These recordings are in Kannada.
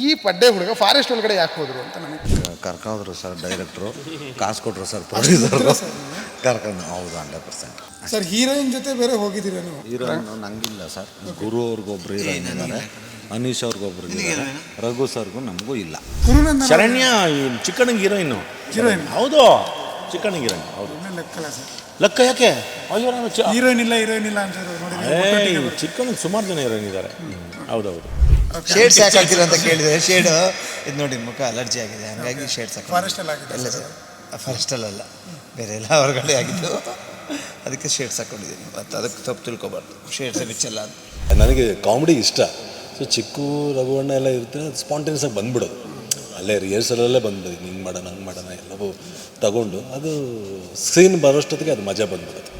ಈ ಪಡ್ಡೆ ಹುಡುಗ ಫಾರೆಸ್ಟ್ ಒಳಗಡೆ ಯಾಕೆ ಹೋದ್ರು ಅಂತ ನನಗೆ ಕರ್ಕೊಂಡ್ರು ಸರ್ ಡೈರೆಕ್ಟ್ರು, ಕಾಸು ಕೊಟ್ಟರು ಸರ್ ಪ್ರೊಡ್ಯೂಸರು ಕರ್ಕೊಂಡು. ಹೌದು 100%. ಸರ್ ಹೀರೋಯಿನ್ ಜೊತೆ ಬೇರೆ ಹೋಗಿದ್ದೀರಾ ನೀವು? ಹೀರೋಯಿನ್ ನಂಗಿಲ್ಲ ಸರ್. ಗುರು ಅವ್ರಿಗೊಬ್ರು ಹೀರೋಯಿನ್ ಇದ್ದಾರೆ, ಅನೀಶ್ ಅವ್ರಿಗೊಬ್ರು ಇದ್ದಾರೆ, ರಘು ಸರ್ಗೂ ನಮಗೂ ಇಲ್ಲ. ಶರಣ್ಯ ಚಿಕ್ಕಣ್ಣಂಗೆ ಹೀರೋಯಿನ್. ಹೌದು, ಚಿಕ್ಕಣ್ಣಂಗೆ ಹೀರೋಯಿನ್. ಹೌದು, ಲೆಕ್ಕಲ್ಲ ಸರ್. ಲೆಕ್ಕ ಯಾಕೆ? ಅಯ್ಯೋ ನಾನು ಹೀರೋಯಿನ್ ಇಲ್ಲ ಅಂತ ಚಿಕ್ಕಣ್ಣಂಗೆ ಸುಮಾರು ಜನ ಹೀರೋಯಿನ್ ಇದ್ದಾರೆ. ಹೌದೌದು. ಶೇಡ್ಸ್ ಯಾಕೆ ಹಾಕಿರ ಅಂತ ಕೇಳಿದೆ. ಶೇಡ್ ಇದು ನೋಡಿ, ಮುಖ ಅಲರ್ಜಿ ಆಗಿದೆ, ಹಾಗಾಗಿ ಶೇಡ್ಸ್ ಹಾಕಿ. ಫಾರೆಸ್ಟಲ್ಲಿ ಆಗಿದೆ ಎಲ್ಲ ಸರ್, ಫಾರೆಸ್ಟಲ್ಲ, ಬೇರೆ ಎಲ್ಲ ಹೊರಗಡೆ ಆಗಿದ್ದು, ಅದಕ್ಕೆ ಶೇಡ್ಸ್ ಹಾಕ್ಕೊಂಡಿದ್ದೀನಿ. ಮತ್ತು ಅದಕ್ಕೆ ತಪ್ಪು ತಿಳ್ಕೊಬಾರ್ದು, ಶೇಡ್ಸ್ ಬಿಚ್ಚಲ್ಲ ಅಂತ. ನನಗೆ ಕಾಮಿಡಿ ಇಷ್ಟ. ಸೊ ಚಿಕ್ಕು ರಘುವಣ್ಣ ಎಲ್ಲ ಇರ್ತಾರೆ, ಅದು ಸ್ಪಾಂಟೇನಿಯಸ್ ಆಗಿ ಬಂದ್ಬಿಡೋದು. ಅಲ್ಲೇ ರಿಹರ್ಸಲಲ್ಲೇ ಬಂದ್ಬಿಡಿ, ಹಿಂಗೆ ಮಾಡೋಣ ಹಂಗೆ ಮಾಡೋಣ ಎಲ್ಲವೂ ತಗೊಂಡು ಅದು ಸೀನ್ ಬರೋಷ್ಟೊತ್ತಿಗೆ ಅದು ಮಜಾ ಬಂದ್ಬಿಡುತ್ತೆ.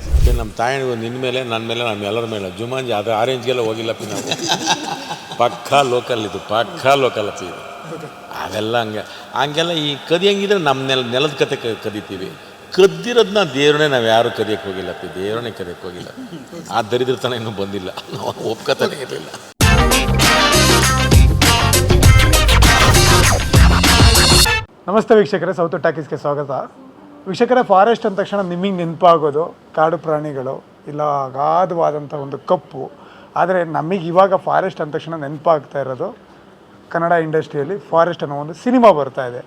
ನಮ್ಮ ತಾಯಿ ನಿನ್ನ ಮೇಲೆ, ನನ್ನ ಮೇಲೆ, ನಮ್ಮ ಎಲ್ಲರ ಮೇಲೆ ಜುಮಾಂಜಿ ಅದು ಆರೆಂಜ್ಗೆಲ್ಲ ಹೋಗಿಲ್ಲಪ್ಪಿ ನಾವು. ಪಕ್ಕಾ ಲೋಕಲ್ ಇದು, ಪಕ್ಕಾ ಲೋಕಲ್ ಅಪ್ಪಿ ಇದು. ಅದೆಲ್ಲ ಹಂಗೆಲ್ಲ ಈ ಕದಿಯಂಗಿದ್ರೆ ನಮ್ಮ ನೆಲದ ಕತೆ ಕದಿತೀವಿ. ಕದ್ದಿರೋದನ್ನ ದೇವ್ರನ್ನೇ ನಾವು ಯಾರು ಕದಿಯಕ್ಕೆ ಹೋಗಿಲ್ಲಪ್ಪಿ, ದೇವ್ರನ್ನೇ ಕದಿಯಕ್ಕೆ ಹೋಗಿಲ್ಲ. ಆ ದರಿದ್ರತನ ಇನ್ನೂ ಬಂದಿಲ್ಲ, ನಾವು ಒಪ್ಕೋತಾನೆ ಇರಲಿಲ್ಲ. ನಮಸ್ತೆ ವೀಕ್ಷಕರೇ, ಸೌತ್ ಟಾಕೀಸ್ಗೆ ಸ್ವಾಗತ. ವೀಕ್ಷಕರೇ, ಫಾರೆಸ್ಟ್ ಅಂದ ತಕ್ಷಣ ನಿಮಗೆ ನೆನಪಾಗೋದು ಕಾಡು ಪ್ರಾಣಿಗಳು, ಇಲ್ಲ ಅಗಾಧವಾದಂಥ ಒಂದು ಕಪ್ಪು. ಆದರೆ ನಮಗೆ ಇವಾಗ ಫಾರೆಸ್ಟ್ ಅಂದ ತಕ್ಷಣ ನೆನಪಾಗ್ತಾ ಇರೋದು ಕನ್ನಡ ಇಂಡಸ್ಟ್ರಿಯಲ್ಲಿ ಫಾರೆಸ್ಟ್ ಅನ್ನೋ ಒಂದು ಸಿನಿಮಾ ಬರ್ತಾ ಇದೆ.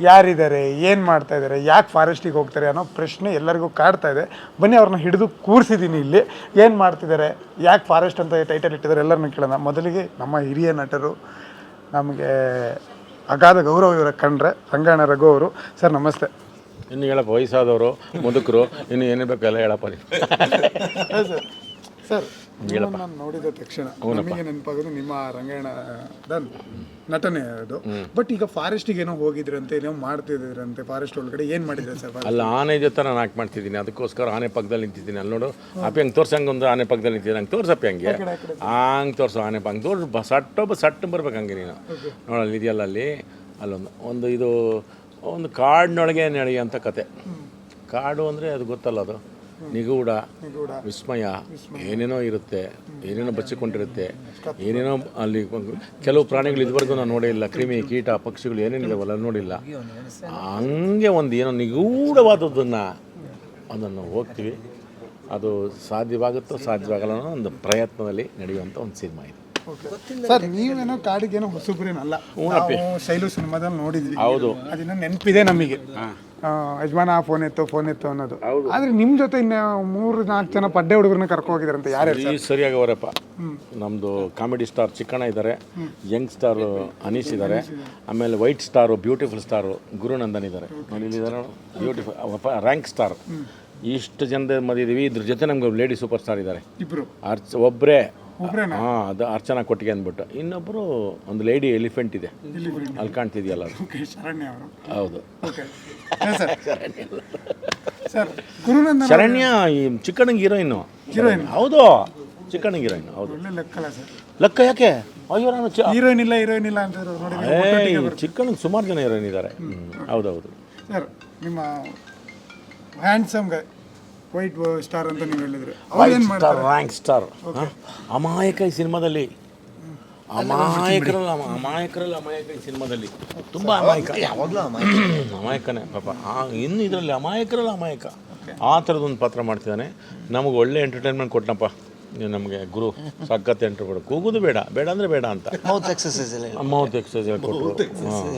ಯಾರಿದ್ದಾರೆ, ಏನು ಮಾಡ್ತಾಯಿದ್ದಾರೆ, ಯಾಕೆ ಫಾರೆಸ್ಟಿಗೆ ಹೋಗ್ತಾರೆ ಅನ್ನೋ ಪ್ರಶ್ನೆ ಎಲ್ಲರಿಗೂ ಕಾಡ್ತಾ ಇದೆ. ಬನ್ನಿ ಅವ್ರನ್ನ ಹಿಡಿದು ಕೂರಿಸಿದ್ದೀನಿ ಇಲ್ಲಿ. ಏನು ಮಾಡ್ತಿದ್ದಾರೆ, ಯಾಕೆ ಫಾರೆಸ್ಟ್ ಅಂತ ಟೈಟಲ್ ಇಟ್ಟಿದ್ದಾರೆ, ಎಲ್ಲರನ್ನೂ ಕೇಳೋಣ. ಮೊದಲಿಗೆ ನಮ್ಮ ಹಿರಿಯ ನಟರು, ನಮಗೆ ಅಗಾಧ ಗೌರವ ಇವರ ಕಂಡ್ರೆ ರಂಗಾಯಣ ರಘು ಅವರು. ಸರ್ ನಮಸ್ತೆ. ಇನ್ನು ಹೇಳಪ್ಪ, ವಯಸ್ಸಾದವರು, ಮುದುಕರು, ಇನ್ನು ಏನೇ ಬೇಕೆಲ್ಲ ಹೇಳಪ್ಪ. ಸರ್ ನಾನು ನೋಡಿದ ತಕ್ಷಣ ನಮಗೆ ನೆನಪಾಗೋದು ನಿಮ್ಮ ರಂಗಾಯಣದ ನಟನೆ ಅದು. ಬಟ್ ಈಗ ಫಾರೆಸ್ಟಿಗೆ ಏನೋ ಹೋಗಿದ್ರಂತೆ, ಏನೋ ಮಾಡ್ತಿದ್ರಂತೆ ಫಾರೆಸ್ಟ್ ಒಳಗಡೆ. ಏನು ಮಾಡಿದ್ರೆ ಸರ್? ಅಲ್ಲ, ಆನೆ ಜೊತೆ ನಾನು ಆಕ್ಟ್ ಮಾಡ್ತಿದ್ದೀನಿ, ಅದಕ್ಕೋಸ್ಕರ ಆನೆ ಪಕ್ಕದಲ್ಲಿ ನಿಂತಿದ್ದೀನಿ. ಅಲ್ಲಿ ನೋಡು ಅಪ್ಪಿ, ಹಂಗೆ ತೋರ್ಸಂಗೆ ಒಂದು ಆನೆ ಪಕ್ಕದಲ್ಲಿ ನಿಂತಿದ್ದೀನಿ, ಹಂಗೆ ತೋರ್ಸಪ್ಪಿ, ಹಂಗೆ ಹಂಗೆ ತೋರಿಸೋ ಆನೆ ಹಂಗೆ ತೋರ್ಸು, ಸಟ್ಟು ಬರ್ಬೇಕು ಹಂಗೆ ನೀನು ನೋಡಲ್ಲಿ ಇದೆಯಲ್ಲ, ಅಲ್ಲೊಂದು ಇದು ಒಂದು ಕಾಡಿನೊಳಗೆ ನಡೆಯುವಂಥ ಕತೆ. ಕಾಡು ಅಂದರೆ ಅದು ಗೊತ್ತಲ್ಲ, ಅದು ನಿಗೂಢ, ವಿಸ್ಮಯ, ಏನೇನೋ ಇರುತ್ತೆ, ಏನೇನೋ ಬಚ್ಚಿಕೊಂಡಿರುತ್ತೆ, ಏನೇನೋ ಅಲ್ಲಿ ಕೆಲವು ಪ್ರಾಣಿಗಳು ಇದುವರೆಗೂ ನಾನು ನೋಡೇ ಇಲ್ಲ. ಕ್ರಿಮಿ, ಕೀಟ, ಪಕ್ಷಿಗಳು ಏನೇನಿದಾವಲ್ಲ ನೋಡಿಲ್ಲ. ಹಂಗೆ ಒಂದು ಏನೋ ನಿಗೂಢವಾದದ್ದನ್ನು ಅದನ್ನು ಹೋಗ್ತೀವಿ. ಅದು ಸಾಧ್ಯವಾಗುತ್ತೋ ಸಾಧ್ಯವಾಗಲ್ಲ ಅನ್ನೋ ಒಂದು ಪ್ರಯತ್ನದಲ್ಲಿ ನಡೆಯುವಂಥ ಒಂದು ಸಿನಿಮಾ ಇದು. ಸರ್ ನೀವೇನೋ ಕಾಡಿಗೇನೋ ಹೊಸಬ್ರೇನಲ್ಲ, ಶೈಲು ಸಿನಿಮಾದಲ್ಲಿ ನೋಡಿದ್ವಿ. ಹೌದು, ಅದನ್ನ ನೆನಪಿದೆ ನಮಗೆ. ಯಜಮಾನ ಫೋನ್ ಎತ್ತು ಅನ್ನೋದು. ಆದ್ರೆ ನಿಮ್ಮ ಜೊತೆ ಇನ್ನು 3-4 ಜನ ಪಡ್ಡೆ ಹುಡುಗರನ್ನ ಕರ್ಕೊ ಹೋಗಿದಾರಂತೆ. ಯಾರು ಸರಿಯಾಗಿ ಅವರಪ್ಪ? ನಮ್ಮದು ಕಾಮಿಡಿ ಸ್ಟಾರ್ ಚಿಕ್ಕಣ್ಣ ಇದ್ದಾರೆ, ಯಂಗ್ ಸ್ಟಾರ್ ಅನೀಶ್ ಇದ್ದಾರೆ, ಆಮೇಲೆ white star, beautiful star Gurunandan ಇದ್ದಾರೆ. ಇಲ್ಲಿದ್ದಾರೆ ಬ್ಯೂಟಿಫುಲ್ ರ್ಯಾಂಕ್ ಸ್ಟಾರ್. ಇಷ್ಟು ಜನದ ಮದಿದ್ದೀವಿ. ಇದ್ರ ಜೊತೆ ನಮ್ಗೆ ಲೇಡಿ ಸೂಪರ್ ಸ್ಟಾರ್ ಇದ್ದಾರೆ ಇಬ್ಬರು. ಒಬ್ಬರೇ, ಹಾಂ, ಅದು ಅರ್ಚನಾ ಕೊಟ್ಟಿಗೆ ಅಂದ್ಬಿಟ್ಟು. ಇನ್ನೊಬ್ಬರು ಒಂದು ಲೇಡಿ ಎಲಿಫೆಂಟ್ ಇದೆ, ಅಲ್ಲಿ ಕಾಣ್ತಿದೆಯಲ್ಲ ಅದು. ಹೌದು, ಶರಣ್ಯ ಈ ಚಿಕ್ಕಣ್ಣಂಗೆ ಹೀರೋಯಿನ್ನು. ಹೌದು, ಚಿಕ್ಕಣ್ಣಂಗೆ ಹೀರೋಯಿನ್. ಹೌದು, ಲೆಕ್ಕ ಯಾಕೆ? ಅಯ್ಯೋ ನಾನು ಹೀರೋಯಿನ್ ಇಲ್ಲ ಅಂತ. ಚಿಕ್ಕಣ್ಣಂಗೆ ಸುಮಾರು ಜನ ಹೀರೋಯಿನ್ ಇದ್ದಾರೆ. ಹೌದೌದು ಸರ್, ನಿಮ್ಮ ಹ್ಯಾಂಡ್ಸಮ್ ಗೈ ವೈಟ್ ಸ್ಟಾರ್ ಅಂತ ನೀವು ಹೇಳಿದ್ರೆ, ರ್ಯಾಂಕ್ ಸ್ಟಾರ್ ಅಮಾಯಕ ಈ ಸಿನಿಮಾದಲ್ಲಿ. ಅಮಾಯಕರಲ್ಲ ಈ ಸಿನಿಮಾದಲ್ಲಿ ತುಂಬ ಅಮಾಯಕ, ಯಾವಾಗಲೂ ಅಮಾಯಕನೇ ಪಾಪ. ಇನ್ನು ಇದರಲ್ಲಿ ಅಮಾಯಕರಲ್ಲ ಅಮಾಯಕ, ಆ ಥರದೊಂದು ಪಾತ್ರ ಮಾಡ್ತಿದ್ದಾನೆ. ನಮಗೆ ಒಳ್ಳೆ ಎಂಟರ್ಟೈನ್ಮೆಂಟ್ ಕೊಟ್ಟನಪ್ಪ ನಮಗೆ ಗುರು. ಸಖತ್ ಎಂಟರ್ಟೈನ್ಮೆಂಟ್. ಕೂಗೋದು ಬೇಡ, ಬೇಡ ಅಂದರೆ ಬೇಡ ಅಂತ ಮೌತ್ ಎಕ್ಸಸೈಸ್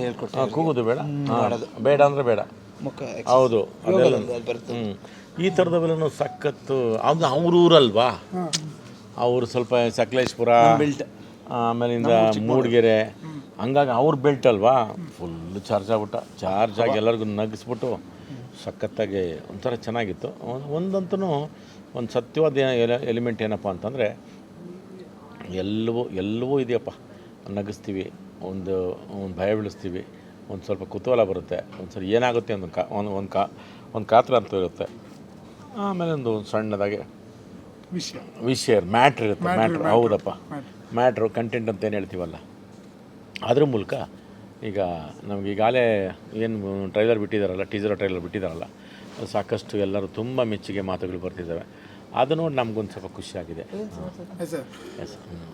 ಹೇಳ್ಕೊಟ್ರು. ಕೂಗೋದು ಬೇಡ, ಬೇಡ ಅಂದರೆ ಬೇಡ. ಹೌದು, ಅದೆಲ್ಲ ಈ ಥರದವೆಲ್ಲ ಸಖತ್ತು. ಅದು ಅವ್ರ ಊರಲ್ವಾ, ಅವರು ಸ್ವಲ್ಪ ಸಕಲೇಶ್ಪುರ, ಆಮೇಲಿಂದ ಮೂಡಿಗೆರೆ, ಹಂಗಾಗಿ ಅವ್ರ ಬೆಲ್ಟ್ ಅಲ್ವಾ, ಫುಲ್ಲು ಚಾರ್ಜ್ ಆಗಿ ಎಲ್ಲರಿಗೂ ನಗಿಸ್ಬಿಟ್ಟು ಸಖತ್ತಾಗಿ ಒಂಥರ ಚೆನ್ನಾಗಿತ್ತು. ಒಂದಂತೂ ಒಂದು ಸತ್ಯವಾದ ಎಲಿಮೆಂಟ್ ಏನಪ್ಪ ಅಂತಂದರೆ, ಎಲ್ಲವೂ ಇದೆಯಪ್ಪ. ನಗಿಸ್ತೀವಿ, ಒಂದು ಭಯ ಬೀಳಿಸ್ತೀವಿ, ಒಂದು ಸ್ವಲ್ಪ ಕುತೂಹಲ ಬರುತ್ತೆ, ಒಂದು ಸರಿ ಏನಾಗುತ್ತೆ ಒಂದು ಕಾತರ ಅಂತ ಇರುತ್ತೆ, ಆಮೇಲೆ ಒಂದು ಸಣ್ಣದಾಗಿ ವಿಷಯ ಮ್ಯಾಟ್ರ್ ಇರುತ್ತೆ. ಹೌದಪ್ಪ, ಮ್ಯಾಟ್ರು ಕಂಟೆಂಟ್ ಅಂತ ಏನು ಹೇಳ್ತೀವಲ್ಲ, ಅದ್ರ ಮೂಲಕ ಈಗ ನಮ್ಗೆ ಈಗಾಗಲೇ ಏನು ಟೀಸರ್ ಟ್ರೈಲರ್ ಬಿಟ್ಟಿದ್ದಾರಲ್ಲ, ಸಾಕಷ್ಟು ಎಲ್ಲರೂ ತುಂಬ ಮೆಚ್ಚುಗೆ ಮಾತುಗಳು ಬರ್ತಿದ್ದಾವೆ. ಅದು ನೋಡಿ ನಮ್ಗೊಂದು ಸ್ವಲ್ಪ ಖುಷಿಯಾಗಿದೆ. ಸರ್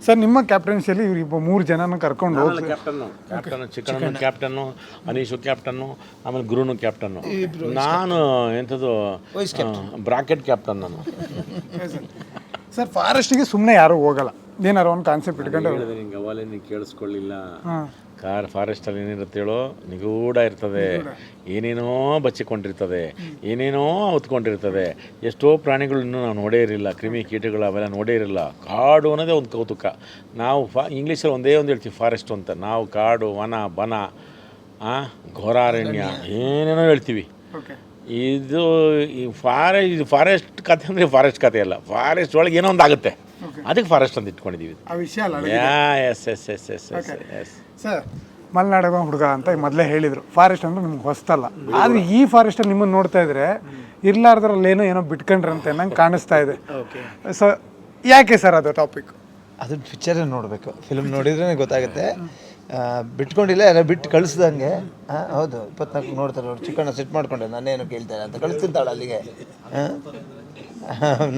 ಸರ್ ನಿಮ್ಮ ಕ್ಯಾಪ್ಟನ್ಸಿಯಲ್ಲಿ ಇವ್ರು 3 ಜನನ ಕರ್ಕೊಂಡು ಹೋಗಿ ಕ್ಯಾಪ್ಟನ್ನು ಚಿಕ್ಕಣ್ಣನು ಕ್ಯಾಪ್ಟನ್ನು, ಅನೀಶು ಕ್ಯಾಪ್ಟನ್ನು, ಆಮೇಲೆ ಗುರುನು ಕ್ಯಾಪ್ಟನ್ನು, ನಾನು ಎಂಥದ್ದು ಬ್ರಾಕೆಟ್ ಕ್ಯಾಪ್ಟನ್ ನಾನು. ಸರ್ ಫಾರೆಸ್ಟಿಗೆ ಸುಮ್ಮನೆ ಯಾರೂ ಹೋಗಲ್ಲ, ಏನಾರು ಒಂದು ಕಾನ್ಸೆಪ್ಟ್ ಇಟ್ಕೊಂಡು ಹೇಳಿದೆ ನಿಂಗೆ ಅವಲೇ ನೀವು ಕೇಳಿಸ್ಕೊಳ್ಳಿಲ್ಲ. ಫಾರೆಸ್ಟಲ್ಲಿ ಏನಿರುತ್ತೆ ಹೇಳೋ, ನಿಗೂಢ ಇರ್ತದೆ, ಏನೇನೋ ಬಚ್ಚಿಕೊಂಡಿರ್ತದೆ, ಏನೇನೋ ಹೊತ್ಕೊಂಡಿರ್ತದೆ. ಎಷ್ಟೋ ಪ್ರಾಣಿಗಳು ಇನ್ನೂ ನಾವು ನೋಡೇ ಇರಲಿಲ್ಲ, ಕ್ರಿಮಿ ಕೀಟಗಳು ಅವೆಲ್ಲ ನೋಡೇ ಇರಲಿಲ್ಲ. ಕಾಡು ಅನ್ನೋದೇ ಒಂದು ಕೌತುಕ. ನಾವು ಇಂಗ್ಲೀಷಲ್ಲಿ ಒಂದೇ ಒಂದು ಹೇಳ್ತೀವಿ ಫಾರೆಸ್ಟು ಅಂತ. ನಾವು ಕಾಡು, ವನ, ಬನ, ಘೋರಾರಣ್ಯ ಏನೇನೋ ಹೇಳ್ತೀವಿ. ಇದು ಫಾರೆಸ್ಟ್ ಕತೆ ಅಂದರೆ ಫಾರೆಸ್ಟ್ ಕತೆ ಅಲ್ಲ, ಫಾರೆಸ್ಟ್ ಒಳಗೆ ಏನೋ ಒಂದು ಆಗುತ್ತೆ, ಅದಕ್ಕೆ ಫಾರೆಸ್ಟ್ ಅಂತ ಇಟ್ಕೊಂಡಿದ್ದೀವಿ. ಆ ವಿಷಯ ಅಲ್ಲ. ಎಸ್ ಸರ್ ಮಲೆನಾಡಗ ಹುಡುಗ ಅಂತ ಮೊದಲೇ ಹೇಳಿದರು, ಫಾರೆಸ್ಟ್ ಅಂದ್ರೆ ನಿಮ್ಗೆ ಹೊಸ್ತಲ್ಲ. ಆದರೆ ಈ ಫಾರೆಸ್ಟಲ್ಲಿ ನಿಮ್ಮನ್ನು ನೋಡ್ತಾ ಇದ್ರೆ ಇರ್ಲಾರ್ದ್ರಲ್ಲಿ ಏನೋ ಬಿಟ್ಕೊಂಡ್ರಂತೆ ನಂಗೆ ಕಾಣಿಸ್ತಾ ಇದೆ. ಸೊ ಯಾಕೆ ಸರ್ ಅದು ಟಾಪಿಕ್? ಅದು ಪಿಕ್ಚರೇ ನೋಡಬೇಕು, ಫಿಲ್ಮ್ ನೋಡಿದ್ರೇ ಗೊತ್ತಾಗುತ್ತೆ. ಬಿಟ್ಕೊಂಡಿಲ್ಲ, ಯಾರೋ ಬಿಟ್ಟು ಕಳಿಸ್ದಂಗೆ. ಹೌದು, 24 ನೋಡ್ತಾರೆ. ಅವ್ರು ಚಿಕ್ಕಣ್ಣ ಸೆಟ್ ಮಾಡ್ಕೊಂಡೆ ನಾನೇನು ಕೇಳ್ತಾರೆ ಅಂತ ಕಳಿಸ್ತಿದ್ದಾಳೆ ಅಲ್ಲಿಗೆ.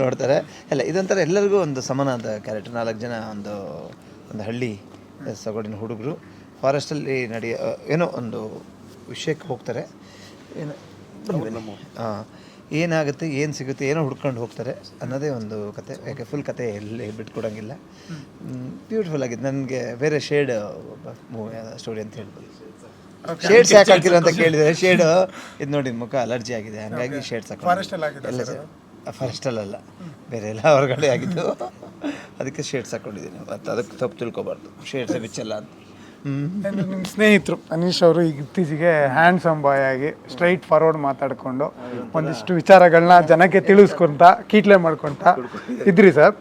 ನೋಡ್ತಾರೆ ಎಲ್ಲ. ಇದೊಂಥರ ಎಲ್ಲರಿಗೂ ಒಂದು ಸಮಾನವಾದ ಕ್ಯಾರೆಕ್ಟರ್. 4 ಜನ ಒಂದು ಹಳ್ಳಿ ಸೊಗಡಿನ ಹುಡುಗರು ಫಾರೆಸ್ಟಲ್ಲಿ ಏನೋ ಒಂದು ವಿಷಯಕ್ಕೆ ಹೋಗ್ತಾರೆ. ಏನಾಗುತ್ತೆ, ಏನು ಸಿಗುತ್ತೆ, ಏನೋ ಹುಡ್ಕೊಂಡು ಹೋಗ್ತಾರೆ ಅನ್ನೋದೇ ಒಂದು ಕತೆ. ಯಾಕೆ ಫುಲ್ ಕತೆ ಎಲ್ಲಿ ಬಿಟ್ಕೊಡೋಂಗಿಲ್ಲ. ಬ್ಯೂಟಿಫುಲ್ ಆಗಿದೆ. ನನಗೆ ಬೇರೆ ಶೇಡ್ ಸ್ಟೋರಿ ಅಂತ ಹೇಳ್ಬೋದು. ಶೇಡ್ಸ್ ಯಾಕೆ ಹಾಕಿರೋ ಅಂತ ಕೇಳಿದರೆ, ಶೇಡ್ ಇದು ನೋಡಿ ಮುಖ ಅಲರ್ಜಿ ಆಗಿದೆ, ಹಾಗಾಗಿ ಶೇಡ್ಸ್ ಹಾಕೊಂಡು ಫಾರೆಸ್ಟಲ್ಲ, ಬೇರೆ ಎಲ್ಲ ಹೊರಗಡೆ ಆಗಿದ್ದು, ಅದಕ್ಕೆ ಶೇಡ್ಸ್ ಹಾಕ್ಕೊಂಡಿದ್ದೀನಿ. ಮತ್ತು ಅದಕ್ಕೆ ತಪ್ಪು ತಿಳ್ಕೊಬಾರ್ದು, ಶೇಡ್ಸ್ ಬಿಚ್ಚಲ್ಲ ಅಂತ. ನಿಮ್ಮ ಸ್ನೇಹಿತರು ಅನೀಶ್ ಅವರು ಈಗ ಇತ್ತೀಚೆಗೆ ಹ್ಯಾಂಡ್ಸಮ್ ಬಾಯ್ ಆಗಿ ಸ್ಟ್ರೈಟ್ ಫಾರ್ವರ್ಡ್ ಮಾತಾಡ್ಕೊಂಡು ಒಂದಿಷ್ಟು ವಿಚಾರಗಳನ್ನ ಜನಕ್ಕೆ ತಿಳಿಸ್ಕೊಂತ ಕೀಟ್ಲೆ ಮಾಡ್ಕೊತ ಇದ್ರಿ ಸರ್.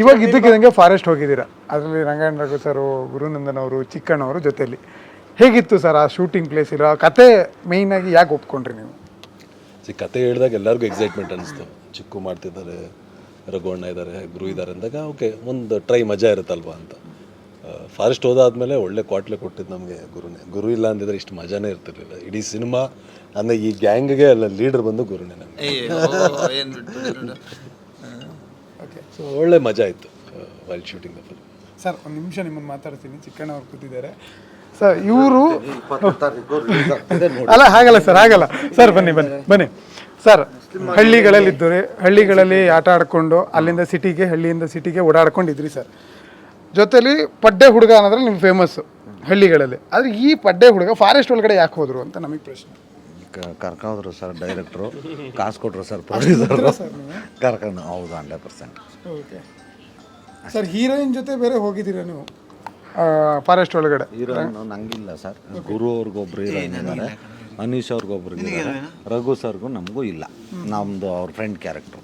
ಇವಾಗ ಇದ್ದಕ್ಕಿದ್ದಂಗೆ ಫಾರೆಸ್ಟ್ ಹೋಗಿದ್ದೀರಾ, ಅದರಲ್ಲಿ ರಂಗಾಯಣ ರಘು ಸರು, ಗುರುನಂದನ್ ಅವರು, ಚಿಕ್ಕಣ್ಣವರು ಜೊತೆಲಿ. ಹೇಗಿತ್ತು ಸರ್ ಆ ಶೂಟಿಂಗ್ ಪ್ಲೇಸ್? ಇರೋ ಕತೆ ಮೇಯ್ನಾಗಿ ಯಾಕೆ ಒಪ್ಕೊಂಡ್ರಿ ನೀವು? ಕತೆ ಹೇಳಿದಾಗ ಎಲ್ಲರಿಗೂ ಎಕ್ಸೈಟ್ಮೆಂಟ್ ಅನಿಸ್ತು. ಚಿಕ್ಕು ಮಾಡ್ತಿದ್ದಾರೆ, ರಘುವಣ್ಣ ಇದ್ದಾರೆ, ಗುರು ಇದ್ದಾರೆ ಅಂದಾಗ ಓಕೆ, ಒಂದು ಟ್ರೈ ಮಜಾ ಇರುತ್ತಲ್ವಾ ಅಂತ. ಫಾರೆಸ್ಟ್ ಹೋದಾದ್ಮೇಲೆ ಒಳ್ಳೆ ಕ್ವಾಟ್ಲೆ ಕೊಟ್ಟಿದ್ದು ನಮಗೆ ಗುರುನೇ. ಗುರು ಇಲ್ಲ ಅಂದಿದ್ರೆ ಇಷ್ಟು ಮಜಾನೇ ಇರ್ತಿರ್ಲಿಲ್ಲ. ಇಡೀ ಸಿನಿಮಾ ಅಂದರೆ ಈ ಗ್ಯಾಂಗ್ಗೆ ಎಲ್ಲ ಲೀಡರ್ ಬಂದು ಗುರುನೇ ನಮಗೆ. ಸೊ ಒಳ್ಳೆ ಮಜಾ ಇತ್ತು while shooting the film. Sir ಒಂದು ನಿಮಿಷ ನಿಮ್ಮನ್ನು ಮಾತಾಡ್ತೀನಿ, ಚಿಕ್ಕಣ್ಣ ಅವ್ರು ಕೂತಿದ್ದಾರೆ ಸರ್. ಇವರು ಅಲ್ಲ, ಹಾಗಲ್ಲ ಸರ್, ಹಾಗಲ್ಲ ಸರ್. ಬನ್ನಿ ಸರ್. ಹಳ್ಳಿಗಳಲ್ಲಿ ಆಟ ಆಡ್ಕೊಂಡು ಅಲ್ಲಿಂದ ಸಿಟಿಗೆ, ಹಳ್ಳಿಯಿಂದ ಸಿಟಿಗೆ ಓಡಾಡ್ಕೊಂಡಿದ್ರಿ ಸರ್. ಜೊತೆಲಿ ಪಡ್ಡೆ ಹುಡುಗ ಅನ್ನೋದ್ರಲ್ಲಿ ನಿಮ್ಗೆ ಫೇಮಸ್ಸು ಹಳ್ಳಿಗಳಲ್ಲಿ. ಆದರೆ ಈ ಪಡ್ಡೆ ಹುಡುಗ ಫಾರೆಸ್ಟ್ ಒಳಗಡೆ ಯಾಕೆ ಹೋದ್ರು ಅಂತ ನಮಗೆ ಪ್ರಶ್ನೆ. ಕರ್ಕೊಂಡ್ರು ಸರ್ ಡೈರೆಕ್ಟ್ರು, ಕಾಸು ಕೊಟ್ಟರು ಸರ್ ಪ್ರೊಡ್ಯೂಸರು, ಕರ್ಕೊಂಡು. ಹೌದು, 100%. Okay sir. ಹೀರೋಯಿನ್ ಜೊತೆ ಬೇರೆ ಹೋಗಿದ್ದೀರಾ ನೀವು ಫಾರೆಸ್ಟ್ ಒಳಗಡೆ? ಹೀರೋಯಿನ್ ನಂಗಿಲ್ಲ ಸರ್. ಗುರು ಅವ್ರಿಗೊಬ್ರು ಹೀರೋಯಿನ್ ಇದ್ದಾರೆ, ಅನೀಶ್ ಅವ್ರಿಗೊಬ್ರು ಇದ್ದಾರೆ, ರಘು ಸರ್ಗೂ ನಮಗೂ ಇಲ್ಲ. ನಮ್ಮದು ಅವ್ರ ಫ್ರೆಂಡ್ ಕ್ಯಾರೆಕ್ಟ್ರು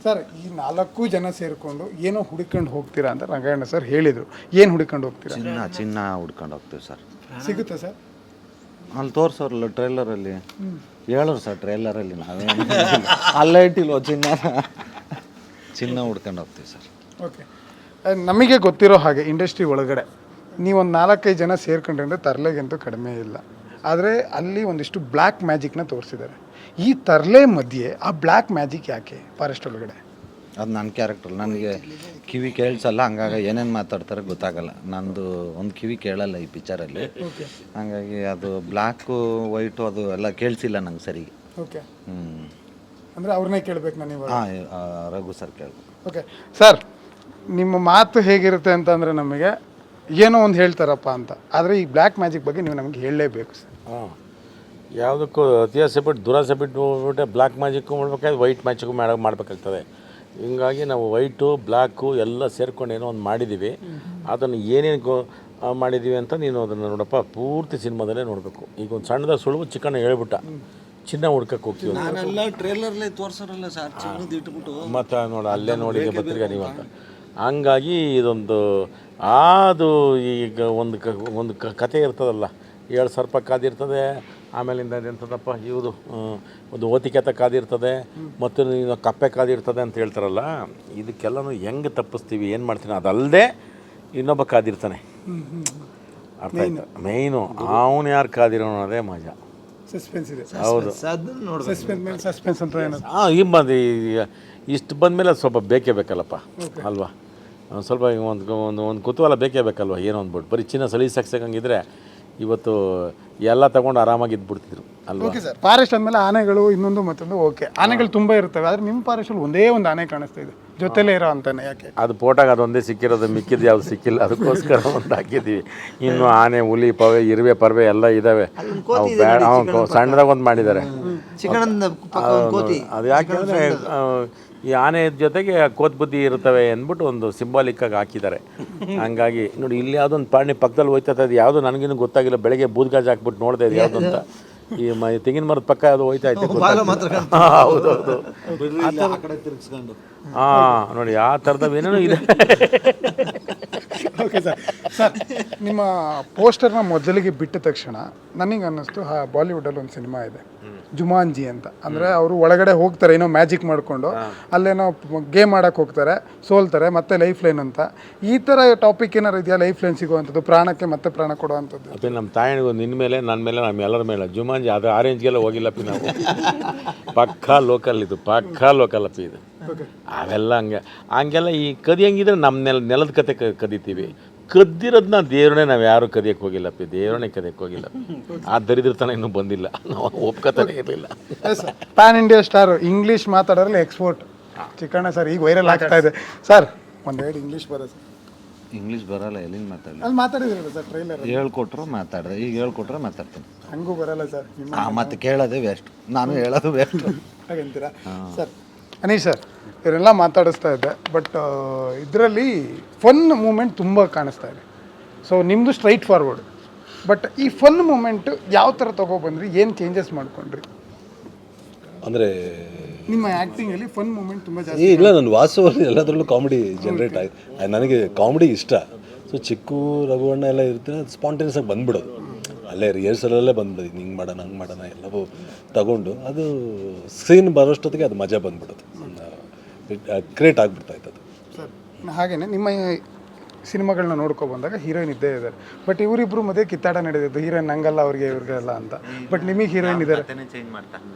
ಸರ್. ಈ 4 ಜನ ಸೇರಿಕೊಂಡು ಏನೋ ಹುಡುಕೊಂಡು ಹೋಗ್ತೀರಾ ಅಂತ ರಂಗಾಯಣ ಸರ್ ಹೇಳಿದರು. ಏನು ಹುಡುಕೊಂಡು ಹೋಗ್ತೀರಾ? ಚಿನ್ನ ಹುಡ್ಕೊಂಡು ಹೋಗ್ತೀವಿ ಸರ್. ಸಿಗುತ್ತಾ ಸರ್? ಅಲ್ಲಿ ತೋರಿಸೋರಲ್ಲ ಟ್ರೈಲರಲ್ಲಿ, ಹೇಳೋರು ಸರ್ ಟ್ರೈಲರಲ್ಲಿ. ನಾವೇನು ಅಲ್ಲೇ ಇಟ್ಟಿಲ್ವ ಚಿನ್ನ ಹುಡ್ಕೊಂಡು ಹೋಗ್ತೀವಿ ಸರ್. ಓಕೆ. ನಮಗೆ ಗೊತ್ತಿರೋ ಹಾಗೆ ಇಂಡಸ್ಟ್ರಿ ಒಳಗಡೆ ನೀವೊಂದು 4-5 ಜನ ಸೇರ್ಕೊಂಡ್ರೆ ತರಲೆಗಂತೂ ಕಡಿಮೆ ಇಲ್ಲ. ಆದರೆ ಅಲ್ಲಿ ಒಂದಿಷ್ಟು ಬ್ಲ್ಯಾಕ್ ಮ್ಯಾಜಿಕ್ನ ತೋರಿಸಿದ್ದಾರೆ. ಈ ತರಲೆ ಮಧ್ಯೆ ಆ ಬ್ಲ್ಯಾಕ್ ಮ್ಯಾಜಿಕ್ ಯಾಕೆ ಫಾರೆಸ್ಟ್ ಒಳಗಡೆ? ಅದು ನನ್ನ ಕ್ಯಾರೆಕ್ಟರ್. ನನಗೆ ಕಿವಿ ಕೇಳಿಸಲ್ಲ, ಹಂಗಾಗಿ ಏನೇನು ಮಾತಾಡ್ತಾರೆ ಗೊತ್ತಾಗಲ್ಲ. ನಂದು ಒಂದು ಕಿವಿ ಕೇಳಲ್ಲ ಈ ಪಿಕ್ಚರಲ್ಲಿ, ಹಾಗಾಗಿ ಅದು ಬ್ಲ್ಯಾಕು ವೈಟು ಅದು ಎಲ್ಲ ಕೇಳಿಸಿಲ್ಲ ನಂಗೆ ಸರಿ. ಓಕೆ. ಅಂದರೆ ಅವ್ರನ್ನೇ ಕೇಳಬೇಕು ನಾನು ಇವಾಗ? ಹಾಂ, ರಘು ಸರ್ ಕೇಳಬೇಕು. Okay sir. ನಿಮ್ಮ ಮಾತು ಹೇಗಿರುತ್ತೆ ಅಂತಂದರೆ ನಮಗೆ ಏನೋ ಒಂದು ಹೇಳ್ತಾರಪ್ಪ ಅಂತ, ಆದರೆ ಈ ಬ್ಲ್ಯಾಕ್ ಮ್ಯಾಜಿಕ್ ಬಗ್ಗೆ ನೀವು ನಮಗೆ ಹೇಳಲೇಬೇಕು ಸರ್. ಯಾವುದಕ್ಕೂ ಅತಿಯಾಸೆ ಬಿಟ್ಟು ದುರಾಸೆ ಬಿಟ್ಟು ಹೋಗ್ಬಿಟ್ಟೆ ಬ್ಲ್ಯಾಕ್ ಮ್ಯಾಜಿಕ್ಕು ಮಾಡ್ಬೇಕಾದ್ರೆ ವೈಟ್ ಮ್ಯಾಜಿಕ್ಕು ಮಾಡಬೇಕಾಗ್ತದೆ. ಹಿಂಗಾಗಿ ನಾವು ವೈಟು ಬ್ಲ್ಯಾಕು ಎಲ್ಲ ಸೇರ್ಕೊಂಡು ಏನೋ ಒಂದು ಮಾಡಿದ್ದೀವಿ. ಅದನ್ನು ಏನೇನು ಮಾಡಿದ್ದೀವಿ ಅಂತ ನೀನು ಅದನ್ನು ನೋಡಪ್ಪ, ಪೂರ್ತಿ ಸಿನಿಮಾದಲ್ಲೇ ನೋಡಬೇಕು. ಈಗ ಒಂದು ಸಣ್ಣದ ಸುಳುವು ಚಿಕ್ಕಣ್ಣ ಹೇಳ್ಬಿಟ್ಟ, ಚಿನ್ನ ಹುಡ್ಕಕ್ಕೆ ಹೋಗ್ತೀವಿ ಟ್ರೇಲರ್ಲೇ ತೋರಿಸೋರಲ್ಲ ಸರ್, ಚಿನ್ನದ ಇಟ್ಬಿಟ್ಟು. ಮತ್ತು ನೋಡಿ ಅಲ್ಲೇ ನೋಡಿದ್ದೆ ಪತ್ರಿಕೆ ನೀವು ಅಂತ. ಹಂಗಾಗಿ ಇದೊಂದು ಅದು ಈಗ ಒಂದು ಕತೆ ಇರ್ತದಲ್ಲ, 7 ಸರ್ಪ ಕಾದಿರ್ತದೆ, ಆಮೇಲಿಂದ ಎಂಥದಪ್ಪ ಇವುದು ಒಂದು ಓತಿಕೆತ ಕಾದಿರ್ತದೆ, ಮತ್ತು ನೀನು ಕಪ್ಪೆ ಕಾದಿರ್ತದೆ ಅಂತ ಹೇಳ್ತಾರಲ್ಲ. ಇದಕ್ಕೆಲ್ಲನೂ ಹೆಂಗೆ ತಪ್ಪಿಸ್ತೀವಿ, ಏನು ಮಾಡ್ತೀನಿ, ಅದಲ್ಲದೆ ಇನ್ನೊಬ್ಬ ಕಾದಿರ್ತಾನೆ. ಅರ್ಥ ಆಯ್ತು? ಮೇಯ್ನು ಅವನು ಯಾರು ಕಾದಿರೋ ಅನ್ನೋದೇ ಮಜಾ. ಸಸ್ಪೆನ್ಸ್ ಇದೆ. ಹೌದು. ಅದನ್ನ ನೋಡ್ಬೇಕು. ಸಸ್ಪೆನ್ಸ್ ಮೇಲೆ ಸಸ್ಪೆನ್ಸ್ ಅಂತ ಏನದು? ಹಾಂ ಈ ಬಂದು ಈಗ ಇಷ್ಟು ಬಂದಮೇಲೆ ಅದು ಸ್ವಲ್ಪ ಬೇಕೇ ಬೇಕಲ್ಲಪ್ಪ ಅಲ್ವಾ, ಒಂದು ಸ್ವಲ್ಪ ಒಂದು ಕುತೂಹಲ ಬೇಕೇ ಬೇಕಲ್ವ, ಏನೋ ಅಂದ್ಬಿಟ್ಟು ಬರೀ ಚಿನ್ನ ಸಲೀಸಾಕ್ಸಂಗಿದ್ರೆ ಇವತ್ತು ಎಲ್ಲ ತಗೊಂಡು ಆರಾಮಾಗಿ ಇದ್ಬಿಡ್ತಿದ್ರು ಅಲ್ವಾ. ಓಕೆ ಸರ್, ಫಾರೆಸ್ಟ್ ಅಂದಮೇಲೆ ಆನೆಗಳು ಇನ್ನೊಂದು ಮತ್ತೊಂದು. ಓಕೆ, ಆನೆಗಳು ತುಂಬ ಇರ್ತವೆ, ಆದರೆ ನಿಮ್ಮ ಫಾರೆಸ್ಟಲ್ಲಿ ಒಂದೇ ಒಂದು ಆನೆ ಕಾಣಿಸ್ತಾ ಇದೆ, ಜೊತೆಲೇ ಇರೋ ಅಂತಾನೆ. ಯಾಕೆ? ಅದು ಫೋಟೋಗೆ ಅದೊಂದೇ ಸಿಕ್ಕಿರೋದು, ಮಿಕ್ಕಿದ್ದು ಯಾವುದು ಸಿಕ್ಕಿಲ್ಲ, ಅದಕ್ಕೋಸ್ಕರ ಒಂದು ಹಾಕಿದ್ದೀವಿ. ಇನ್ನು ಆನೆ, ಹುಲಿ, ಪವೆ, ಇರುವೆ, ಪರ್ವೆ ಎಲ್ಲ ಇದ್ದಾವೆ. ಅವು ಬೇಡ, ಸಣ್ಣದಾಗ ಒಂದು ಮಾಡಿದ್ದಾರೆ. ಅದು ಯಾಕೆಂದರೆ ಈ ಆನೆ ಜೊತೆಗೆ ಕೋತ್ ಬುದ್ಧಿ ಇರ್ತವೆ ಅಂದ್ಬಿಟ್ಟು ಒಂದು ಸಿಂಬಾಲಿಕ್ಕಾಗಿ ಹಾಕಿದ್ದಾರೆ. ಹಂಗಾಗಿ ನೋಡಿ, ಇಲ್ಲಿ ಯಾವುದೊಂದು ಪ್ರಾಣಿ ಪಕ್ಕದಲ್ಲಿ ಹೋಯ್ತಾ ಅದು ಯಾವುದೋ ನನಗೇನು ಗೊತ್ತಾಗಿಲ್ಲ. ಬೆಳಗ್ಗೆ ಬೂದ್ಗಾಜ್ ಹಾಕ್ಬಿಟ್ಟು ನೋಡಿದೆ ಅದು ಯಾವುದು ಅಂತ. ಈ ತೆಂಗಿನ ಮರದ ಪಕ್ಕ ಅದು ಹೋಯ್ತಾ ಇತ್ತು. ಹೌದೌದು, ಹಾಂ ನೋಡಿ ಆ ಥರದವು ಏನೇನೋ ಇದೆ. Okay sir. ಸರ್, ನಿಮ್ಮ ಪೋಸ್ಟರ್ನ ಮೊದಲಿಗೆ ಬಿಟ್ಟ ತಕ್ಷಣ ನನಗೆ ಅನ್ನಿಸ್ತು ಬಾಲಿವುಡಲ್ಲಿ ಒಂದು ಸಿನಿಮಾ ಇದೆ ಜುಮಾನ್ಜಿ ಅಂತ. ಅಂದರೆ ಅವರು ಒಳಗಡೆ ಹೋಗ್ತಾರೆ, ಏನೋ ಮ್ಯಾಜಿಕ್ ಮಾಡಿಕೊಂಡು ಅಲ್ಲೇನೋ ಗೇಮ್ ಆಡೋಕ್ಕೆ ಹೋಗ್ತಾರೆ, ಸೋಲ್ತಾರೆ, ಮತ್ತೆ ಲೈಫ್ ಲೈನ್ ಅಂತ. ಈ ಥರ ಟಾಪಿಕ್ ಏನಾರು ಇದೆಯಾ, ಲೈಫ್ ಲೈನ್ ಸಿಗುವಂಥದ್ದು, ಪ್ರಾಣಕ್ಕೆ ಮತ್ತೆ ಪ್ರಾಣ ಕೊಡುವಂಥದ್ದು? ಅಪ್ಪ ನಮ್ಮ ತಾಯಿಗೂ ನಿನ್ನ ಮೇಲೆ, ನನ್ನ ಮೇಲೆ, ನಮ್ಮ ಎಲ್ಲರ ಮೇಲೆ. ಜುಮಾನ್ಜಿ ಅದು ಆರೆಂಜ್ಗೆಲ್ಲ ಹೋಗಿಲ್ಲಪ್ಪಿ ನಾವು. ಪಕ್ಕಾ ಲೋಕಲ್ ಇದು, ಪಕ್ಕಾ ಲೋಕಲ್ ಅಪ್ಪಿ ಇದು. ಅವೆಲ್ಲ ಹಂಗೆಲ್ಲ ಈ ಕದಿ ಹೆಂಗಿದ್ರೆ ನಮ್ಮ ನೆಲದ ಕತೆ ಕದಿತೀವಿ. ಕದ್ದಿರೋದನ್ನ ದೇವ್ರನ್ನೇ ನಾವು ಯಾರು ಕದಿಯಕ್ಕೆ ಹೋಗಿಲ್ಲಪ್ಪಿ, ದೇವ್ರನ್ನೇ ಕದಿಯಕ್ಕೆ ಹೋಗಿಲ್ಲ. ಆ ದರಿದ್ರತನ ಇನ್ನೂ ಬಂದಿಲ್ಲ, ನಾವು ಒಪ್ಕೋತಾನೆ ಇರಲಿಲ್ಲ. ಪ್ಯಾನ್ ಇಂಡಿಯಾ ಸ್ಟಾರ್, ಇಂಗ್ಲೀಷ್ ಮಾತಾಡೋದ್ರಲ್ಲಿ ಎಕ್ಸ್ಪೋರ್ಟ್ ಚಿಕ್ಕಣ್ಣ ಸರ್, ಈಗ ವೈರಲ್ ಆಗ್ತಾ ಇದೆ ಸರ್. ಒಂದೆರಡು ಇಂಗ್ಲೀಷ್ ಬರೋ ಸರ್? ಇಂಗ್ಲೀಷ್ ಬರಲ್ಲ, ಎಲ್ಲಿಂದ ಮಾತಾಡಲಿ? ಅಲ್ಲಿ ಮಾತಾಡಿದ್ರಲ್ಲ ಸರ್ ಟ್ರೈಲರ್. ಹೇಳ್ಕೊಟ್ರು ಮಾತಾಡಿದೆ, ಈಗ ಹೇಳ್ಕೊಟ್ರೆ ಮಾತಾಡ್ತೀನಿ. ಹಂಗೂ ಬರಲ್ಲ ಸರ್ ನಿಮ್ಮ ಮತ್ತೆ ಕೇಳೋದೇ ವೇಸ್ಟ್, ನಾನು ಹೇಳೋದು ವೇಸ್ಟ್ ಹಾಗಂತೀರಾ ಸರ್? ಅನೀಶ್ ಸರ್, ಇವರೆಲ್ಲ ಮಾತಾಡಿಸ್ತಾ ಇದ್ದೆ, ಬಟ್ ಇದರಲ್ಲಿ ಫನ್ ಮೂಮೆಂಟ್ ತುಂಬ ಕಾಣಿಸ್ತಾ ಇದೆ. ಸೊ ನಿಮ್ಮದು ಸ್ಟ್ರೈಟ್ ಫಾರ್ವರ್ಡ್, ಬಟ್ ಈ ಫನ್ ಮೂಮೆಂಟು ಯಾವ ಥರ ತೊಗೊಬಂದ್ರಿ, ಏನು ಚೇಂಜಸ್ ಮಾಡ್ಕೊಂಡ್ರಿ? ಅಂದರೆ ನಿಮ್ಮ ಆ್ಯಕ್ಟಿಂಗಲ್ಲಿ ಫನ್ ಮೂಮೆಂಟ್ ತುಂಬ ಜಾಸ್ತಿ. ಇಲ್ಲ, ನನ್ನ ವಾಸ್ತವದಲ್ಲಿ ಎಲ್ಲದರಲ್ಲೂ ಕಾಮಿಡಿ ಜನ್ರೇಟ್ ಆಗಿ ನನಗೆ ಕಾಮಿಡಿ ಇಷ್ಟ. ಸೊ ಚಿಕ್ಕು ರಘುವಣ್ಣ ಎಲ್ಲ ಇರ್ತೀನಿ, ಅದು ಸ್ಪಾಂಟೇನಿಯಸ್ ಆಗಿ ಬಂದ್ಬಿಡೋದು. ಅಲ್ಲೇ ರಿಹರ್ಸಲಲ್ಲೇ ಬಂದ್ಬಿಡಿ, ಹಿಂಗೆ ಮಾಡೋಣ ಹಂಗೆ ಮಾಡೋಣ ಎಲ್ಲವೂ ತಗೊಂಡು ಅದು ಸ್ಕ್ರೀನ್ ಬರೋಷ್ಟೊತ್ತಿಗೆ ಅದು ಮಜಾ ಬಂದ್ಬಿಡೋದು, ಕ್ರಿಯೇಟ್ ಆಗಿಬಿಡ್ತಾಯಿತ್ತು ಅದು. ಸರ್, ಹಾಗೆಯೇ ನಿಮ್ಮ ಸಿನಿಮಾಗಳನ್ನ ನೋಡ್ಕೊ ಬಂದಾಗ ಹೀರೋಯಿನ್ ಇದ್ದೇ ಇದ್ದಾರೆ, ಬಟ್ ಇವರಿಬ್ಬರು ಮಧ್ಯೆ ಕಿತ್ತಾಟ ನಡೆದಿದ್ದು, ಹೀರೋಯಿನ್ ನಂಗಲ್ಲ ಅವ್ರಿಗೆ ಇವ್ರಿಗೆಲ್ಲ ಅಂತ. ಬಟ್ ನಿಮಗೆ ಹೀರೋಯಿನ್ ಇದ್ದಾರೆ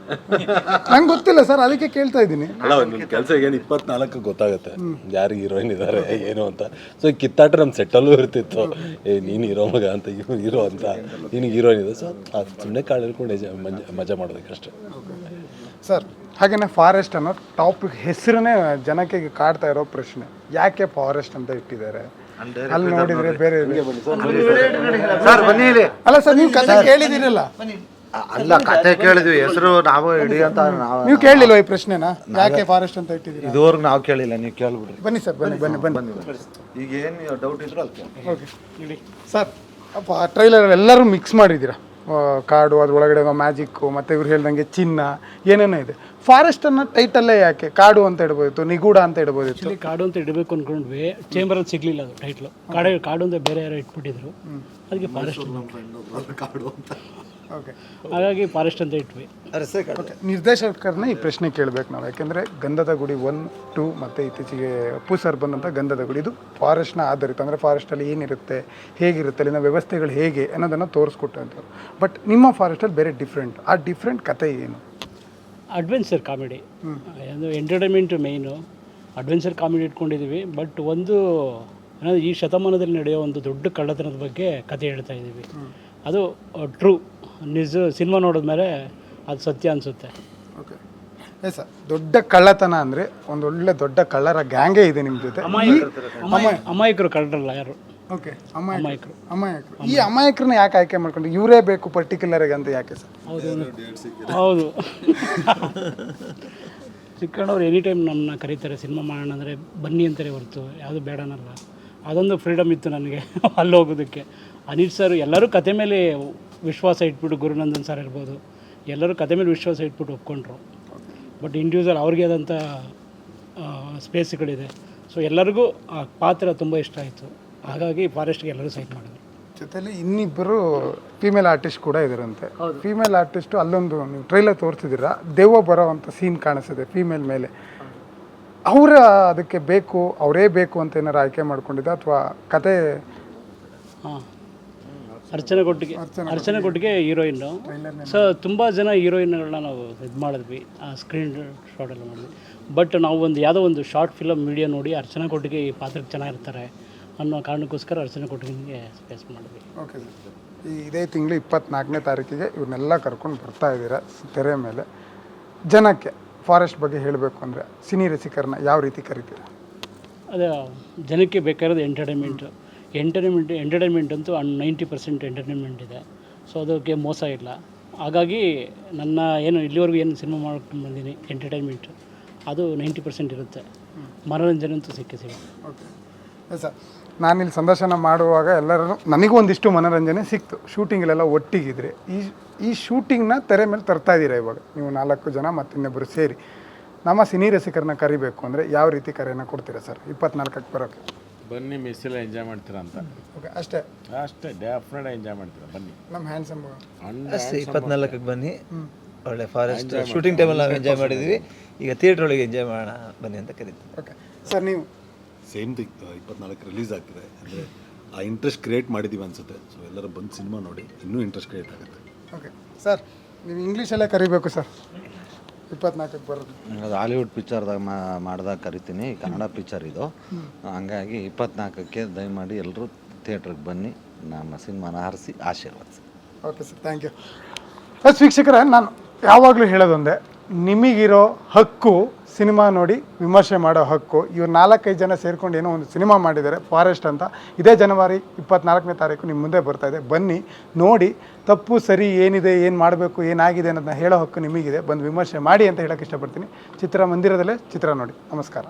ನಂಗೆ ಗೊತ್ತಿಲ್ಲ ಸರ್, ಅದಕ್ಕೆ ಕೇಳ್ತಾ ಇದ್ದೀನಿ. ಅಲ್ಲ, ನನ್ನ ಕೆಲಸ ಏನು 24 ಗೊತ್ತಾಗುತ್ತೆ ಯಾರು ಹೀರೋಯಿನ್ ಇದ್ದಾರೆ ಏನು ಅಂತ. ಸೊ ಈ ಕಿತ್ತಾಟ ನಮ್ಮ ಸೆಟ್ಟಲ್ಲೂ ಇರ್ತಿತ್ತು, ನೀನು ಹೀರೋ ಮಗ ಅಂತ, ಇವ್ನು ಹೀರೋ ಅಂತ, ನಿನಗೆ ಹೀರೋಯಿನ್ ಇದೆ. ಸೊ ಅದು ಸುಮ್ಮನೆ ಕಾಳು ಹೇಳ್ಕೊಂಡು ಮಜಾ ಮಾಡೋದಕ್ಕಷ್ಟೇ. ಸರ್, ಹಾಗೆಯೇ ಫಾರೆಸ್ಟ್ ಅನ್ನೋ ಟಾಪಿಕ್ ಹೆಸರನ್ನೇ ಜನಕ್ಕೆ ಕಾಡ್ತಾ ಇರೋ ಪ್ರಶ್ನೆ, ಯಾಕೆ ಫಾರೆಸ್ಟ್ ಅಂತ ಇಟ್ಟಿದ್ದಾರೆ? ಅಲ್ಲಿ ನೋಡಿದ್ರೆ ಬೇರೆ ಅಲ್ಲ ಸರ್, ನೀವು ಕಥೆ ಕೇಳಿದಿರಲ್ಲ. ಅಲ್ಲ, ಕತೆ ಕೇಳಿದ್ವಿ, ಹೆಸರು ನಾವು ಇಡೀ ಅಂತ ನೀವು ಕೇಳಲಿಲ್ವ ಈ ಪ್ರಶ್ನೆನ, ಯಾಕೆ ಫಾರೆಸ್ಟ್ ಅಂತ ಇಟ್ಟಿದ್ದೀರಿ? ಇದುವರೆಗೂ ನಾವು ಕೇಳಿಲ್ಲ, ನೀವು ಕೇಳ್ಬಿಡ್ರಿ. ಬನ್ನಿ ಸರ್, ಬನ್ನಿ. ಈಗ ಏನು ಡೌಟ್ ಇದ್ರು ಅಲ್ಲಿ ಕೇಳಿ. ಓಕೆ ಸರ್, ಟ್ರೈಲರ್ ಎಲ್ಲರೂ ಮಿಕ್ಸ್ ಮಾಡಿದ್ದೀರಾ, ಕಾಡು, ಅದ್ರೊಳಗಡೆ ಮ್ಯಾಜಿಕ್ಕು, ಮತ್ತು ಇವ್ರು ಹೇಳ್ದಂಗೆ ಚಿನ್ನ, ಏನೇನೋ ಇದೆ. ಫಾರೆಸ್ಟ್ ಅನ್ನೋ ಟೈಟಲ್ಲೇ ಯಾಕೆ ಕಾಡು ಅಂತ ಇಡ್ಬೋದಿತ್ತು, ನಿಗೂಢ ಅಂತ ಇಡ್ಬೋದಿತ್ತು? ಕಾಡು ಅಂತ ಇಡಬೇಕು ಅಂದ್ಕೊಂಡ್ವಿ, ಚೇಂಬರಲ್ಲಿ ಸಿಗಲಿಲ್ಲ ಅದು ಟೈಟ್ಲು. ಕಾಡು ಅಂತ ಬೇರೆ ಯಾರೋ ಇಟ್ಬಿಟ್ಟಿದ್ರು, ಅದಕ್ಕೆ ಫಾರೆಸ್ಟ್ ಕಾಡು ಅಂತ. ಓಕೆ, ಹಾಗಾಗಿ ಫಾರೆಸ್ಟ್ ಅಂತ ಇಟ್ವಿ. ಓಕೆ, ನಿರ್ದೇಶಕರನ್ನ ಈ ಪ್ರಶ್ನೆ ಕೇಳಬೇಕು ನಾವು, ಯಾಕೆಂದರೆ ಗಂಧದ ಗುಡಿ 1, 2 ಮತ್ತು ಇತ್ತೀಚೆಗೆ ಅಪ್ಪು ಸರ್ ಬಂದಂಥ ಗಂಧದ ಗುಡಿ, ಇದು ಫಾರೆಸ್ಟ್ನ ಆಧಾರಿತ. ಅಂದರೆ ಫಾರೆಸ್ಟಲ್ಲಿ ಏನಿರುತ್ತೆ, ಹೇಗಿರುತ್ತೆ, ಅಲ್ಲಿನ ವ್ಯವಸ್ಥೆಗಳು ಹೇಗೆ ಅನ್ನೋದನ್ನು ತೋರಿಸ್ಕೊಟ್ಟಂಥವ್ರು. ಬಟ್ ನಿಮ್ಮ ಫಾರೆಸ್ಟಲ್ಲಿ ಬೇರೆ ಡಿಫ್ರೆಂಟ್, ಆ ಡಿಫ್ರೆಂಟ್ ಕತೆ ಏನು? ಅಡ್ವೆಂಚರ್ ಕಾಮಿಡಿ, ಅದು ಎಂಟರ್ಟೈನ್ಮೆಂಟ್ ಮೇಯ್ನು. ಅಡ್ವೆಂಚರ್ ಕಾಮಿಡಿ ಇಟ್ಕೊಂಡಿದ್ದೀವಿ. ಬಟ್ ಒಂದು ಏನಾದರೂ ಈ ಶತಮಾನದಲ್ಲಿ ನಡೆಯೋ ಒಂದು ದೊಡ್ಡ ಕಳ್ಳತನದ ಬಗ್ಗೆ ಕತೆ ಹೇಳ್ತಾ ಇದ್ದೀವಿ. ಅದು ಟ್ರೂ, ನಿಜ. ಸಿನಿಮಾ ನೋಡಿದ್ಮೇಲೆ ಅದು ಸತ್ಯ ಅನಿಸುತ್ತೆ. Okay, yes sir. ದೊಡ್ಡ ಕಳ್ಳತನ ಅಂದರೆ ಒಂದೊಳ್ಳೆ ದೊಡ್ಡ ಕಳ್ಳರ ಗ್ಯಾಂಗೇ ಇದೆ ನಿಮ್ಮ ಜೊತೆ. ಅಮಾಯಕರು ಕಳ್ಳರಲ್ಲ ಯಾರು. ಓಕೆ, ಅಮಾಯಕರು. ಈ ಅಮಾಯಕರನ್ನ ಯಾಕೆ ಆಯ್ಕೆ ಮಾಡ್ಕೊಂಡು, ಇವರೇ ಬೇಕು ಪರ್ಟಿಕ್ಯುಲರ್ಗೆ ಅಂತ ಯಾಕೆ ಸರ್? ಹೌದು ಚಿಕ್ಕಣ್ಣವ್ರು ಎನಿ ಟೈಮ್ ನಮ್ಮನ್ನ ಕರೀತಾರೆ, ಸಿನಿಮಾ ಮಾಡೋಣ ಅಂದರೆ ಬನ್ನಿ ಅಂತಾರೆ ಹೊರತು ಯಾವುದು ಬೇಡ ಅನ್ನಲ್ಲ. ಅದೊಂದು ಫ್ರೀಡಮ್ ಇತ್ತು ನನಗೆ ಅಲ್ಲಿ ಹೋಗೋದಕ್ಕೆ. ಅನಿಲ್ ಸರ್ ಎಲ್ಲರೂ ಕತೆ ಮೇಲೆ ವಿಶ್ವಾಸ ಇಟ್ಬಿಟ್ಟು, ಗುರುನಂದನ್ ಸರ್ ಇರ್ಬೋದು, ಎಲ್ಲರೂ ಕತೆ ಮೇಲೆ ವಿಶ್ವಾಸ ಇಟ್ಬಿಟ್ಟು ಒಪ್ಕೊಂಡ್ರು. ಬಟ್ ಇಂಡಿವಿಜುವಲ್ ಅವ್ರಿಗೆ ಆದಂಥ ಸ್ಪೇಸ್ಗಳಿದೆ. ಸೊ ಎಲ್ಲರಿಗೂ ಆ ಪಾತ್ರ ತುಂಬ ಇಷ್ಟ ಆಯಿತು. ಹಾಗಾಗಿ ಫಾರೆಸ್ಟ್ಗೆ ಎಲ್ಲರೂ ಸೈಟ್ ಮಾಡಿದ್ರು. ಜೊತೆಲಿ ಇನ್ನಿಬ್ಬರು ಫೀಮೇಲ್ ಆರ್ಟಿಸ್ಟ್ ಕೂಡ ಇದ್ದಾರಂತೆ. ಫೀಮೇಲ್ ಆರ್ಟಿಸ್ಟು ಅಲ್ಲೊಂದು ನೀವು ಟ್ರೈಲರ್ ತೋರಿಸಿದ್ದೀರಾ, ದೆವ್ವ ಬರೋ ಅಂಥ ಸೀನ್ ಕಾಣಿಸಿದೆ ಫೀಮೇಲ್ ಮೇಲೆ. ಅವರ ಅದಕ್ಕೆ ಬೇಕು, ಅವರೇ ಬೇಕು ಅಂತ ಏನಾರು ಆಯ್ಕೆ ಮಾಡ್ಕೊಂಡಿದ್ದ ಅಥವಾ ಕತೆ? ಹಾಂ, ಅರ್ಚನೆ ಕೊಟ್ಟಿಗೆ ಹೀರೋಯಿನ್ನು. ಸೊ ತುಂಬ ಜನ ಹೀರೋಯಿನ್ಗಳನ್ನ ನಾವು ಇದು ಮಾಡಿದ್ವಿ, ಸ್ಕ್ರೀನ್ ಶಾಟ್ ಎಲ್ಲ ಮಾಡಿದ್ವಿ. ಬಟ್ ನಾವು ಯಾವುದೋ ಒಂದು ಶಾರ್ಟ್ ಫಿಲಮ್ ವಿಡಿಯೋ ನೋಡಿ ಅರ್ಚನಾ ಕೊಟ್ಟಿಗೆ ಈ ಪಾತ್ರಕ್ಕೆ ಚೆನ್ನಾಗಿರ್ತಾರೆ ಅನ್ನೋ ಕಾರಣಕ್ಕೋಸ್ಕರ ಅರ್ಚನಾ ಕೊಟ್ಟಿಗೆ ಸ್ಪೇಸ್ ಮಾಡಿದ್ವಿ. ಓಕೆ ಸರ್, ಇದೇ ತಿಂಗಳು 24ನೇ ತಾರೀಕಿಗೆ ಇವ್ರನ್ನೆಲ್ಲ ಕರ್ಕೊಂಡು ಬರ್ತಾ ಇದ್ದೀರಾ ತೆರೆ ಮೇಲೆ. ಜನಕ್ಕೆ ಫಾರೆಸ್ಟ್ ಬಗ್ಗೆ ಹೇಳಬೇಕು ಅಂದರೆ ಸಿನಿ ರಸಿಕರನ್ನ ಯಾವ ರೀತಿ ಕರಿತೀರಾ? ಅದೇ ಜನಕ್ಕೆ ಬೇಕಾಗಿರೋದು ಎಂಟರ್ಟೈನ್ಮೆಂಟ್ ಅಂತೂ 90% ಎಂಟರ್ಟೈನ್ಮೆಂಟ್ ಇದೆ. ಸೊ ಅದಕ್ಕೆ ಮೋಸ ಇಲ್ಲ. ಹಾಗಾಗಿ ನನ್ನ ಇಲ್ಲಿವರೆಗೂ ಏನು ಸಿನಿಮಾ ಮಾಡ್ಕೊಂಡು ಬಂದೀನಿ ಎಂಟರ್ಟೈನ್ಮೆಂಟ್ ಅದು 90% ಇರುತ್ತೆ. ಮನೋರಂಜನೆ ಅಂತೂ ಸಿಗುತ್ತೆ. ಓಕೆ ಸರ್, ನಾನಿಲ್ಲಿ ಸಂದರ್ಶನ ಮಾಡುವಾಗ ಎಲ್ಲರೂ ನನಗೂ ಒಂದಿಷ್ಟು ಮನೋರಂಜನೆ ಸಿಕ್ತು. ಶೂಟಿಂಗಲ್ಲೆಲ್ಲ ಒಟ್ಟಿಗಿದ್ರೆ ಈ ಶೂಟಿಂಗ್ನ ತೆರೆ ಮೇಲೆ ತರ್ತಾ ಇದ್ದೀರಾ ಇವಾಗ ನೀವು 4 ಜನ ಮತ್ತು ಇನ್ನೊಬ್ಬರು ಸೇರಿ. ನಮ್ಮ ಸಿನಿ ರಸಿಕರನ್ನ ಕರಿಬೇಕು ಅಂದರೆ ಯಾವ ರೀತಿ ಕರೆಯನ್ನು ಕೊಡ್ತೀರಾ ಸರ್ 24ಕ್ಕೆ ಬರೋಕ್ಕೆ? ಬನ್ನಿ, ಮಿಸ್ಸೆಲ್ಲ ಎಂಜಾಯ್ ಮಾಡ್ತೀರಾ ಅಂತ. ಓಕೆ, ಅಷ್ಟೇ ಡೆಫಿನೆಟ್ ಎಂಜಾಯ್ ಮಾಡ್ತೀರಾ, ಬನ್ನಿ. ನಮ್ಮ ಹ್ಯಾಂಡ್ಸಮ್ ಅಷ್ಟೇ 24ಕ್ಕೆ ಬನ್ನಿ. ಒಳ್ಳೆ ಫಾರೆಸ್ಟ್ ಶೂಟಿಂಗ್ ಟೈಮಲ್ಲಿ ನಾವು ಎಂಜಾಯ್ ಮಾಡಿದ್ವಿ, ಈಗ ಥಿಯೇಟ್ರ್ ಒಳಗೆ ಎಂಜಾಯ್ ಮಾಡೋಣ ಬನ್ನಿ ಅಂತ ಕರೀತೀವಿ. ಓಕೆ ಸರ್, ನೀವು ಸೇಮ್ ಥಿಂಗ್ 24 ರಿಲೀಸ್ ಆಗ್ತಿದೆ ಅಂದರೆ ಆ ಇಂಟ್ರೆಸ್ಟ್ ಕ್ರಿಯೇಟ್ ಮಾಡಿದ್ದೀವಿ ಅನಿಸುತ್ತೆ. ಸೊ ಎಲ್ಲರೂ ಬಂದು ಸಿನಿಮಾ ನೋಡಿ ಇನ್ನೂ ಇಂಟ್ರೆಸ್ಟ್ ಕ್ರಿಯೇಟ್ ಆಗುತ್ತೆ. ಓಕೆ ಸರ್, ನೀವು ಇಂಗ್ಲೀಷಲ್ಲೇ ಕರಿಬೇಕು ಸರ್ 24ಕ್ಕೆ ಬರೋದು. ಅದು ಹಾಲಿವುಡ್ ಪಿಕ್ಚರ್ದಾಗ ಮಾಡಿದಾಗ ಕರಿತೀನಿ, ಕನ್ನಡ ಪಿಕ್ಚರ್ ಇದು. ಹಂಗಾಗಿ 24ಕ್ಕೆ ದಯಮಾಡಿ ಎಲ್ಲರೂ ಥಿಯೇಟ್ರಿಗೆ ಬನ್ನಿ, ನಮ್ಮ ಸಿನಿಮಾನ ಹರಿಸಿ ಆಶೀರ್ವದಿಸಿ. Okay sir, thank you. Yes ವೀಕ್ಷಕರೇ, ನಾನು ಯಾವಾಗಲೂ ಹೇಳೋದೊಂದೇ, ನಿಮಗಿರೋ ಹಕ್ಕು ಸಿನಿಮಾ ನೋಡಿ ವಿಮರ್ಶೆ ಮಾಡೋ ಹಕ್ಕು. ಇವ್ರು 4-5 ಜನ ಸೇರ್ಕೊಂಡು ಏನೋ ಒಂದು ಸಿನಿಮಾ ಮಾಡಿದ್ದಾರೆ ಫಾರೆಸ್ಟ್ ಅಂತ. ಇದೇ ಜನವರಿ 24ನೇ ತಾರೀಕು ನಿಮ್ಮ ಮುಂದೆ ಬರ್ತಾಯಿದೆ. ಬನ್ನಿ ನೋಡಿ, ತಪ್ಪು ಸರಿ ಏನಿದೆ, ಏನು ಮಾಡಬೇಕು, ಏನಾಗಿದೆ ಅನ್ನೋದನ್ನ ಹೇಳೋ ಹಕ್ಕು ನಿಮಗಿದೆ. ಬಂದು ವಿಮರ್ಶೆ ಮಾಡಿ ಅಂತ ಹೇಳೋಕ್ಕೆ ಇಷ್ಟಪಡ್ತೀನಿ. ಚಿತ್ರಮಂದಿರದಲ್ಲೇ ಚಿತ್ರ ನೋಡಿ. ನಮಸ್ಕಾರ.